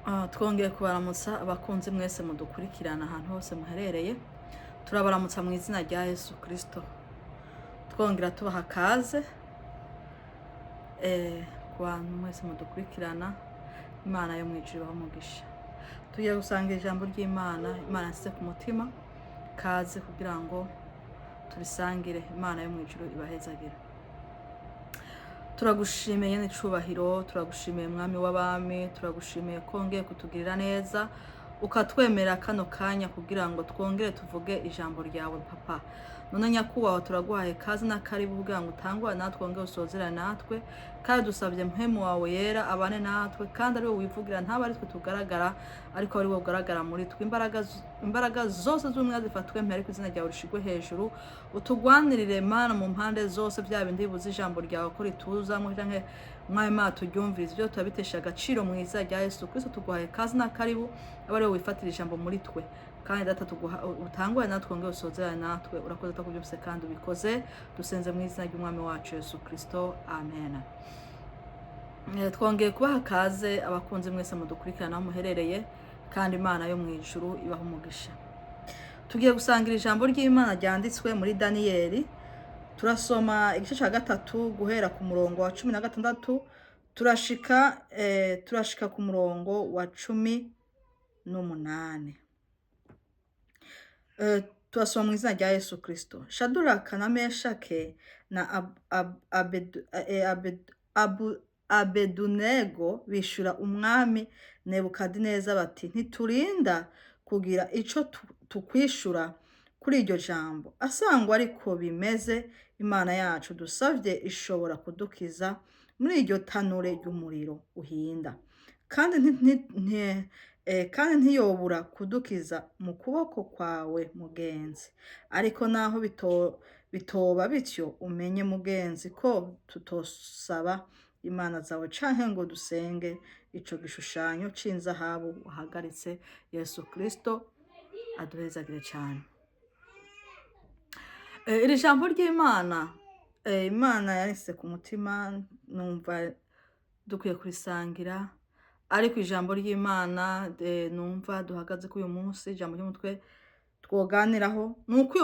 Twongeye kubaramutsa abakunzi mwese mudukurikirana ahantu hose muherereye, turabaramutsa mu izina rya Yesu Kristo, twongera tubaha kaze ku bantu mwese mudukurikirana. Imana yo mwijuru ibahe umugisha. Tugiye gusangira ijambo ry'Imana, Imana yasize ku mutima, kaze kugira ngo turisangire. Imana yo mwijuru ibahezagire. Turagushimiye n'icubahiro, turagushimiye mwami w'abami, turagushimiye ko wongeye kutugirira neza, ukatwemera kano kanya kugira ngo twongere tuvuge ijambo ryawe papa. None nyakubahwa turaguhaye kazi n'akaribu kugira ngo utangure natwe wongere usozerane natwe, kandi dusabye mpemu wawe yera abane natwe, kandi ari wowe wivugira, ntaba ari twe tugaragara ariko ari wowe ugaragara muri twe. Imbaraga zose z'umwe zifatwe mpere ku izina ryawe rishigwe hejuru, utugwanirire Mana mu mpande zose, bya bindi bibuza ijambo ryawe ko rituzamwo canke mwami Mana turyumvirize, ibyo turabitesha agaciro mu izina rya Yesu Kristo. Tuguhaye kazi n'akaribu aba ari wowe wifatira ijambo muri twe, kandi data utangure natwe wongere usozerane natwe. Urakoze ko byose kandi ubikoze, dusenze mu izina ry'umwami wacu Yesu Kristo, amen. Twongeye kubaha kaze abakunzi mwese mudukurikirana aho muherereye, kandi Imana yo mwijuru ibahe umugisha. Tugiye gusangira ijambo ry'Imana ryanditswe muri Daniyeli. Turasoma igice cya gatatu guhera ku murongo wa 16 turashika ku murongo wa 18. Turasoma mu izina rya Yesu Kristo. Shaduraka na Meshake na Abedunego bishura umwami Nebukadineza bati, ntiturinda kugira ico tukwishura kuri iryo jambo. Asangwa ariko bimeze, Imana yacu dusavye ishobora kudukiza muri iryo tanure ry'umuriro uhinda, kandi ntiyobura kudukiza mu kuboko kwawe mugenzi. Ariko naho bitoba bityo, umenye mugenzi ko tutosaba imana zawe canke ngo dusenge ico gishushanyo c'inzahabu wahagaritse. Yesu Kristo aduhezagire cyane. Iri jambo ry'Imana, Imana yarise ku mutima, numva dukwiye kurisangira. Ariko ijambo ry'Imana numva duhagaze ko uyu munsi, ijambo ry'umutwe twoganiraho, nuko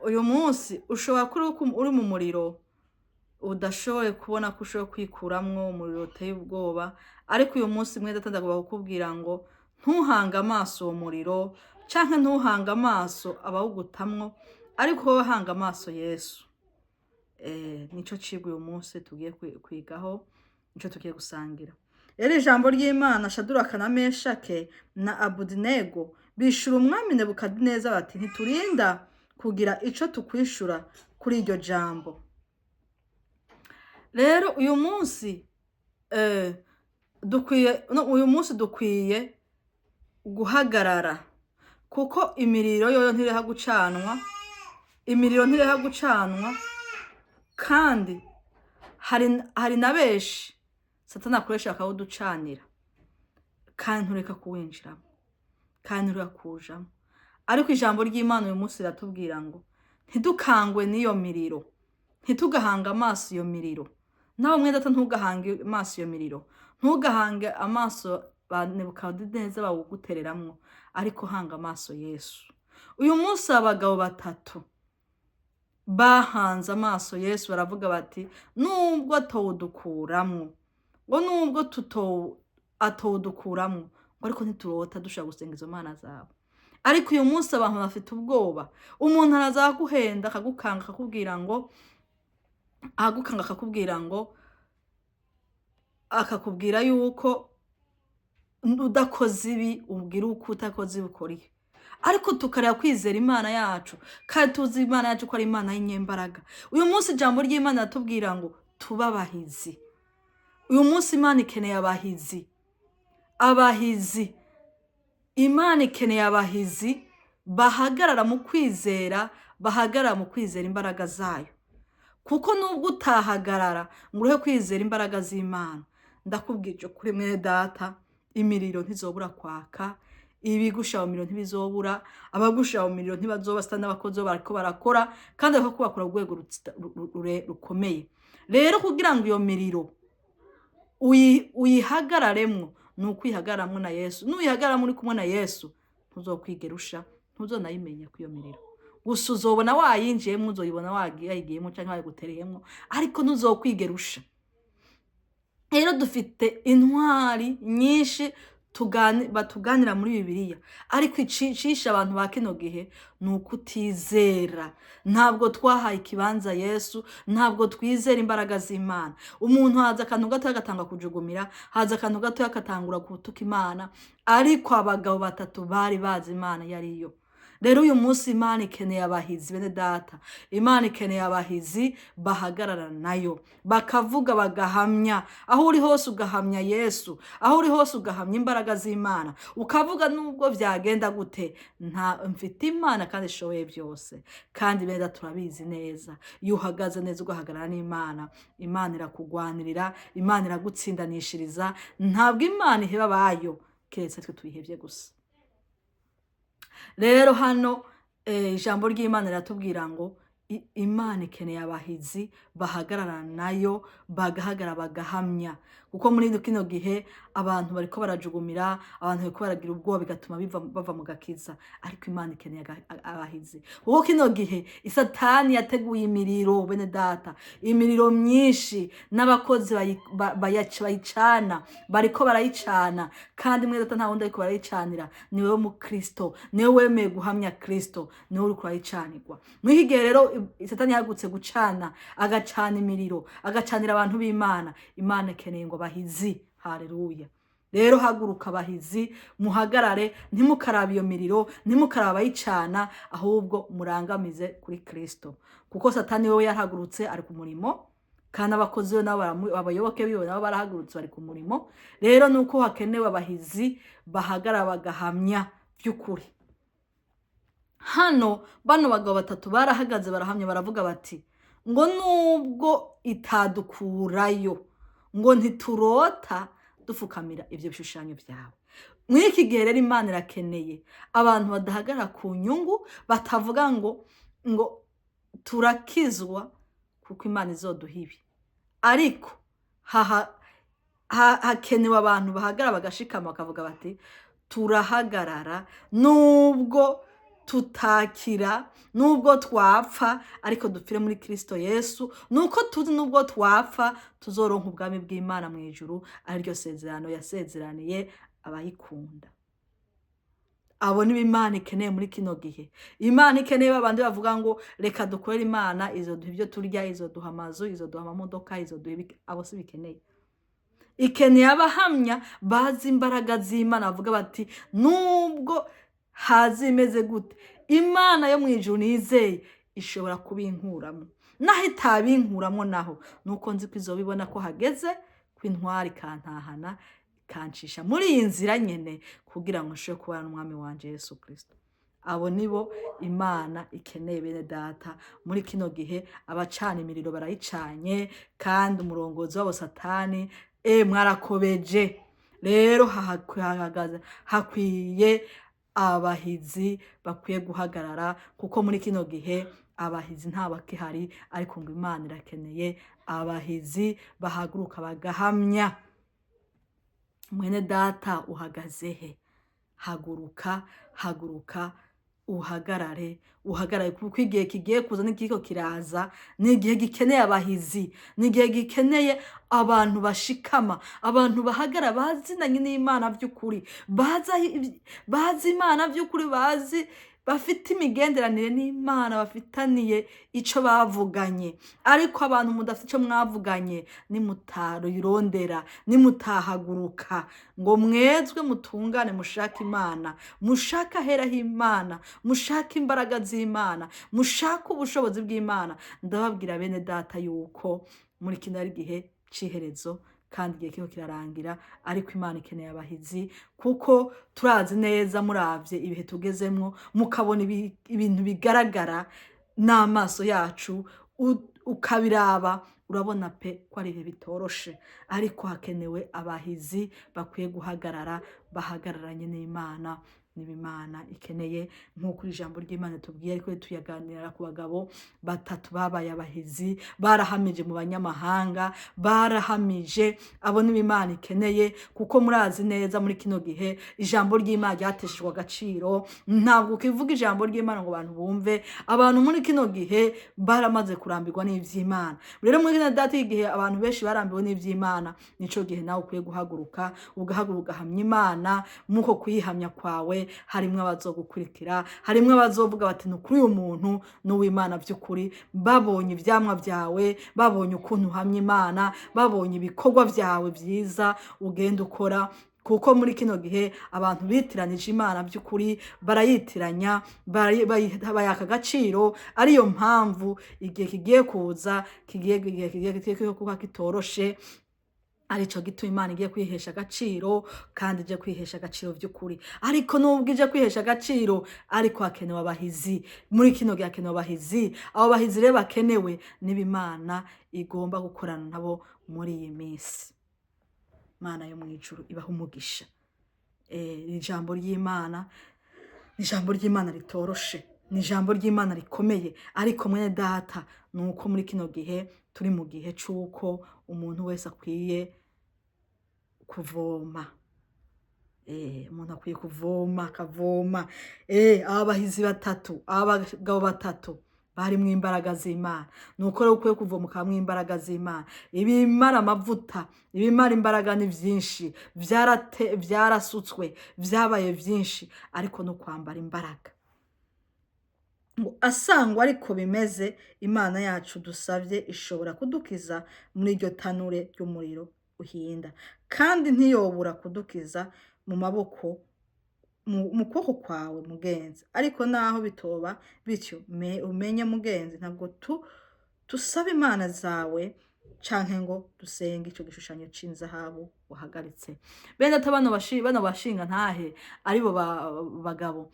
uyu munsi ushobora kuri uri mu muriro udashoboye kubona ko ushoboye kwikuramwo, umuriro uteye ubwoba. Ariko uyu munsi mwe datandagwa kukubwira ngo ntuhanga amaso uwo muriro, canke ntuhanga amaso abawugutamwo, ariko wowe hanga amaso Yesu. Nico cigwa uyu munsi tugiye kwigaho, nico tugiye gusangira. Rero ijambo ry'Imana, Shaduraka na Meshake na Abedunego bishura umwami Nebukadineza bati, ntiturinda kugira ico tukwishura kuri iryo jambo. Rero uyu munsi dukwiye guhagarara, kuko imiriro yoyo ntireha gucanwa, kandi hari na benshi Satani akoresha akawuducanira, kandi ntureka kuwinjiramo, kandi ntureka kujamo. Ariko ijambo ry'Imana uyu munsi riratubwira ngo ntidukangwe n'iyo miriro, ntitugahanga amaso iyo miriro. Nawe mwe data ntugahange amaso iyo miriro, ntugahange amaso ba Nebukadineza bawugutereramwo, ariko hanga amaso Yesu. Uyu munsi abagabo batatu bahanze amaso Yesu, baravuga bati, nubwo atawudukuramwo, ngo nubwo atawudukuramwo, ariko ntiturota dushaka gusenga izo mana zabo. Ariko uyu munsi abantu bafite ubwoba. Umuntu araza guhenda akagukanga akakubwira yuko udakoze ibi, ubwira uko utakoze ibikoriye. Ariko tukareba kwizera Imana yacu, kandi tuzi Imana yacu ko ari Imana y'inyembaraga. Uyu munsi ijambo ry'Imana ratubwira ngo tuba abahizi. Uyu munsi Imana ikeneye abahizi. Imana ikeneye abahizi bahagarara mu kwizera, imbaraga zayo. Kuko nubwo utahagarara ngo uruhe kwizera imbaraga z'Imana, ndakubwije kuri mwe data, imiriro ntizobura kwaka, ibigusha mu miriro ntibizobura, abagusha mu miriro ntibazobasta, n'abakozi bariko barakora, kandi bakubakora urwego rukomeye. Rero kugira ngo iyo miriro uyihagararemwo, ni ukwihagararamo na Yesu. Nuyihagararamo uri kumwe na Yesu ntuzokwigera usha, ntuzonayimenya kw'iyo miriro. Gusa uzobona wayinjiyemwo, uzoyibona wayigiyemwo canke wayigutereyemwo, ariko ntuzokwigera usha. Rero dufite intwari nyinshi batuganira muri Bibiliya, ariko icisha abantu ba kino gihe ni ukutizera. Ntabwo twahaye ikibanza Yesu, ntabwo twizera imbaraga z'Imana. Umuntu haza akantu gato agatanga kujugumira, haza akantu gato akatangura gutuka Imana, ariko abagabo batatu bari bazi Imana yariyo. Rero uyu munsi Imana ikeneye abahizi bene data. Imana ikeneye abahizi bahagarara nayo, bakavuga bagahamya. Aho uri hose ugahamya Yesu, aho uri hose ugahamya imbaraga z'Imana, ukavuga nubwo vyagenda gute, mfite Imana kandi ishoboye byose. Kandi bene data turabizi neza, iyo uhagaze neza ugahagarara n'Imana, Imana irakugwanirira, Imana iragutsindanishiriza. Ntabwo Imana iheba abayo, keretse twe tuyihevye gusa. Rero hano ijambo ry'Imana riratubwira ngo Imana ikeneye abahizi bahagarara nayo, bagahagarara bagahamya. Kuko muri kino gihe abantu bariko barajugumira, abantu bariko baragira ubwoba, bigatuma bava mu gakiza. Ariko Imana ikeneye abahizi. Kuko kino gihe Satani yateguye imiriro bene data, imiriro myinshi, n'abakozi bayicana, bariko barayicana. Kandi mwe data nta wundi ariko barayicanira, ni wewe mu Kristo, ni wewe wemeye guhamya Kristo, ni wewe uriko urayicanirwa. Mw'iki gihe rero Satani yagutse gucana, agacana imiriro, agacanira abantu b'Imana. Imana ikeneye ngo bahizi. Haleluya. Rero haguruka abahizi, muhagarare, ntimukarabe iyo miriro, ntimukarabe abayicana, ahubwo murangamize kuri Kristo. Kuko Satani wewe yarahagurutse ari ku murimo, kandi abakozi be nabo abayoboke biwe nabo barahagurutse bari ku murimo. Rero nuko hakenewe abahizi bahagarara bagahamya by'ukuri. Hano bano bagabo batatu barahagaze barahamya, baravuga bati ngo nubwo itadukurayo, ngo ntiturota dufukamira ivyo bishushanyo vyawe. Mw'iki gihe rero Imana irakeneye abantu badahagarara ku nyungu, batavuga ngo turakizwa kuko Imana izoduha ibi. Ariko hakenewe abantu bahagarara bagashikama bakavuga bati turahagarara nubwo tutakira, nubwo twapfa, ariko dupfire muri Kristo Yesu. Nuko tuzi nubwo twapfa tuzoronka ubwami bw'Imana mu ijuru, ariryo sezerano yasezeraniye abayikunda. Abo ni Imana ikeneye muri kino gihe. Imana ikeneye babandi bavuga ngo reka dukorere Imana, izoduha ibyo turya, izoduha amazu, izoduha amamodoka, izoduha abo si bikeneye. Ikeneye abahamya bazi imbaraga z'Imana, bavuga bati nubwo hazi imeze gute, Imana yo mu ijuru nizeye ishobora kubinkuramo. Naho itabinkuramo naho, nuko nzi ko izobibona ko hageze kw'intwari kantahana, kancisha muri iyi nzira nyene kugira ngo nshobore kubana n'Umwami wanje Yesu Kristo. Abo nibo Imana ikeneye bene data. Muri kino gihe abacana imiriro barayicanye, kandi umurongozi wabo Satani mwarakobeje. Rero hakwiye abahizi bakwiye guhagarara, kuko muri kino gihe abahizi nta bakihari, ariko ngo Imana irakeneye abahizi bahaguruka bagahamya. Mwene data uhagaze he? Haguruka uhagarare kuko igihe kigiye kuza n'ikiko kiraza, ni igihe gikeneye abahizi, ni igihe gikeneye abantu bashikama, abantu bahagara bazinanye n'Imana by'ukuri, bazi Imana by'ukuri, bafite imigenderanire n'Imana, bafitaniye ico bavuganye. Ariko abantu mudafite ico mwavuganye, nimutarondera, nimutahaguruka ngo mwezwe mutungane, mushaka Imana, mushaka ahera h'Imana, mushaka imbaraga z'Imana, mushaka ubushobozi bw'Imana, ndababwira bene data yuko muri kino ari gihe c'iherezo, kandi igihe kiko kirarangira. Ariko Imana ikeneye abahizi, kuko turazi neza, muravye ibihe tugezemwo, mukabona ibintu bigaragara n'amaso yacu, ukabiraba urabona pe ko ari ibihe bitoroshe. Ariko hakenewe abahizi bakwiye guhagarara, bahagararanye n'Imana n'ibimana ikeneye, nk'uko ijambo ry'Imana tubwiye, ariko tuyaganira ku bagabo batatu babaye abahizi, barahamije mu banyamahanga, barahamije. Abo n'ibimana ikeneye, kuko murazi neza muri kino gihe ijambo ry'Imana ryateshejwe agaciro. Ntabwo ukivuga ijambo ry'Imana ngo abantu bumve. Abantu muri kino gihe baramaze kurambirwa n'ivy'Imana. Rero muri kino data igihe abantu benshi barambiwe n'ivy'Imana, nico gihe nawe ukwiye guhaguruka, ugahaguruka ugahamya Imana. Muko kuyihamya kwawe harimwe abazogukurikira, harimwe abazovuga bati nukuri uyu muntu n'uw'Imana by'ukuri, babonye ivyamwa vyawe, babonye ukuntu uhamya Imana, babonye ibikorwa vyawe vyiza ugenda ukora. Kuko muri kino gihe abantu bitiranije Imana by'ukuri, barayitiranya, bayaka agaciro. Ariyo mpamvu igihe kigiye kuza, kigiye kuba kitoroshe. Arico gituma Imana igiye kwihesha agaciro, kandi ije kwihesha agaciro by'ukuri. Ariko nubwo ije kwihesha agaciro, ariko hakenewe abahizi. Muri kino gihe hakenewe abahizi. Abo bahizi rero bakenewe n'ibimana igomba gukorana nabo muri iyi minsi. Mana yo mwijuru ibaha umugisha. Ijambo ry'Imana, ijambo ry'Imana ritoroshe, ni ijambo ry'Imana rikomeye. Ariko mwene data, nuko muri kino gihe turi mu gihe c'uko umuntu wese akwiye kuvoma. Umuntu akwiye kuvoma, akavoma. Abahizi batatu, abagabo batatu barimwo imbaraga z'Imana. Nuko rero ukwiye kuvoma ukamwo imbaraga z'Imana. Ibimara amavuta, ibimara imbaraga ni vyinshi, vyarasutswe, vyabaye vyinshi, ariko no kwambara imbaraga. Ngo asangwa ariko bimeze, Imana yacu dusavye ishobora kudukiza muri iryo tanure ry'umuriro uhinda, kandi ntiyobura kudukiza mu maboko, mu kuboko kwawe mugenzi. Ariko naho bitoba bityo, umenye mugenzi, ntabwo tusaba imana zawe canke ngo dusenge ico gishushanyo c'inzahabu wahagaritse. Bene ata bano bashinga ntahe aribo bagabo,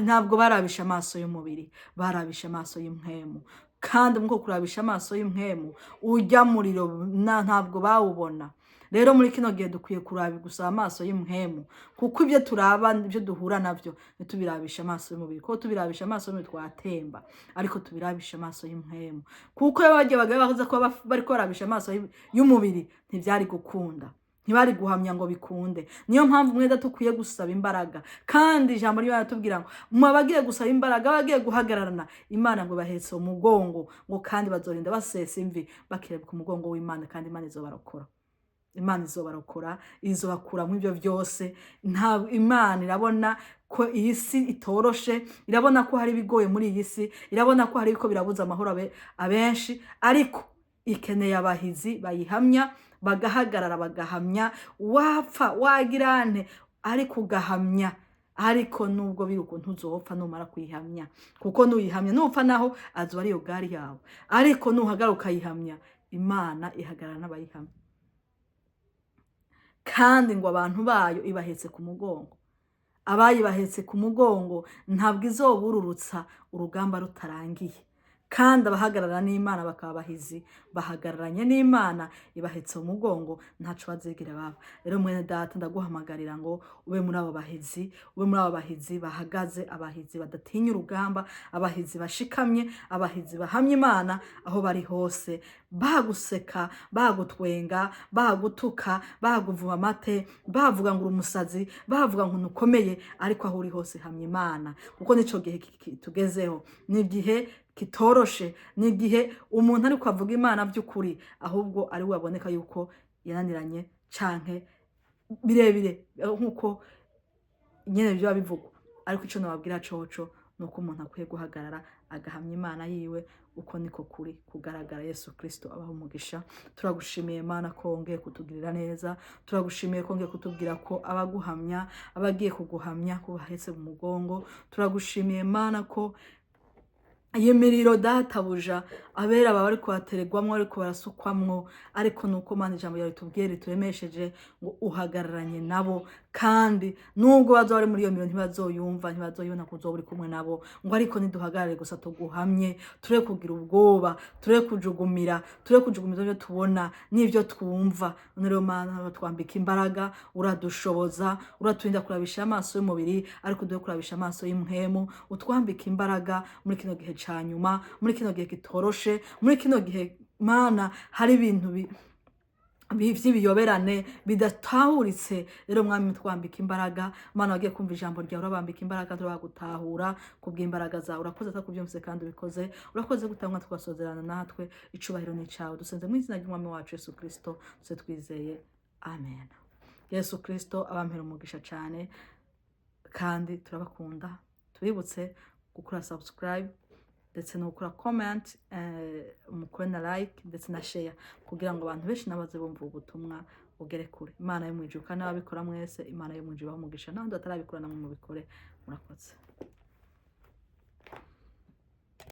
ntabwo barabisha amaso y'umubiri, barabisha amaso y'impwemu. Kandi muko kurabisha amaso y'impwemu, urya muriro ntabwo bawubona. Rero muri kino gihe dukwiye kurabi gusa amaso y'impwemu, kuko ibyo turaba, ibyo duhura navyo ntitubirabisha amaso y'umubiri. Kuko tubirabisha amaso y'umubiri twatemba, ariko tubirabisha amaso y'impwemu. Kuko iyo bagiye baza ko bariko barabisha amaso y'umubiri, ntivyari gukunda, ntibari guhamya ngo bikunde. Niyo mpamvu mweda tukwiye gusaba imbaraga. Kandi ijambo ry'Imana tubwira ngo mwabagiye gusaba imbaraga, bagiye guhagararana Imana ngo bahetse umugongo, ngo kandi bazorinda basesa imvi bakirebuka umugongo w'Imana, kandi Imana izobarokora. Imana izobarokora, izobakura mu ivyo vyose. Nta Imana irabona ko iyi si itoroshe, irabona ko hari bigoye muri iyi si, irabona ko hari biko birabuza amahoro abenshi, ariko ikeneye abahizi bayihamya, bagahagarara bagahamya. Wapfa wagirane, ariko ugahamya. Ariko nubwo biruko ntuzopfa numara kuyihamya, kuko nuyihamya nupfa naho azoba ariyo gari yawe. Ariko nuhagaruka yihamya, Imana ihagarara n'abayihamya. Kandi ngo abantu bayo ibahetse ku mugongo. Abayibahetse ku mugongo ntabwo izobururutsa urugamba rutarangiye. Kandi abahagarara n'Imana bakaba bahizi, bahagararanye n'Imana ibahetse mu mugongo, ntaco bazigira baba. Rero mwene data ndaguhamagarira ngo ube muri abo bahizi, ube muri abo bahizi bahagaze, abahizi badatinya urugamba, abahizi bashikamye, abahizi bahamya Imana aho bari hose. Baguseka, bagutwenga, bagutuka, baguvuma amate, bavuga ngo umusazi, bavuga ngo nukomeye, ariko aho uri hose hamya Imana. Kuko nico gihe tugezeho, ni gihe kitoroshe, ni gihe umuntu ariko avuga Imana by'ukuri, ahubwo ari we aboneka yuko yananiranye canke birebire nkuko nyene byo bivugwa. Ariko ico nababwira coco nuko umuntu akwiye guhagarara agahamya Imana yiwe, uko niko kuri kugaragara. Yesu Kristo abaho umugisha. Turagushimiye Mana ko wongeye kutugirira neza, turagushimiye ko wongeye kutubwira ko abaguhamya, abagiye kuguhamya ko bahetse mu mugongo. Turagushimiye Mana ko yemeriro databuja abera baba ariko bateregwamwo, ariko barasukwamwo, ariko nuko Mana ijambo yawe tubwire turemesheje ngo uhagararanye nabo, kandi nubwo bazoba bari muri iyo miro ntibazoyumva ntibazoyibona kuzoba uri kumwe nabo ngo ariko niduhagarare gusa tuguhamye ture kugira ubwoba ture kujugumira ibyo tubona n'ibyo twumva. None rero Mana twambika imbaraga, uradushoboza, uraturinda kurabisha amaso y'umubiri ariko duhe kurabisha amaso y'impwemu, utwambika imbaraga muri kino gihe ca nyuma, muri kino gihe kitoroshe, muri kino gihe Mana hari ibintu vy'ibiyoberane bidatahuritse. Rero Mwami twambika imbaraga, Mana wagiye kumva ijambo ryawe urabambika imbaraga, turabagutahura kubw'imbaraga zawe. Urakoze atakuvyumvise kandi ubikoze, urakoze gutanga tugasozerana natwe, icubahiro ni cawe. Dusenze mu izina ry'Umwami wacu Yesu Kristo, tuse twizeye, amen. Yesu Kristo abampera umugisha cane kandi turabakunda. Tubibutse gukora subscribe ndetse no gukora comment, mukore na like ndetse na share kugira ngo abantu benshi nabaze bumva ubutumwa bugere kure. Imana yo mwijuru kandi ababikora mwese, Imana yo mwijuru bamugisha, n'abandi batarabikora namwe mubikore. Murakoze.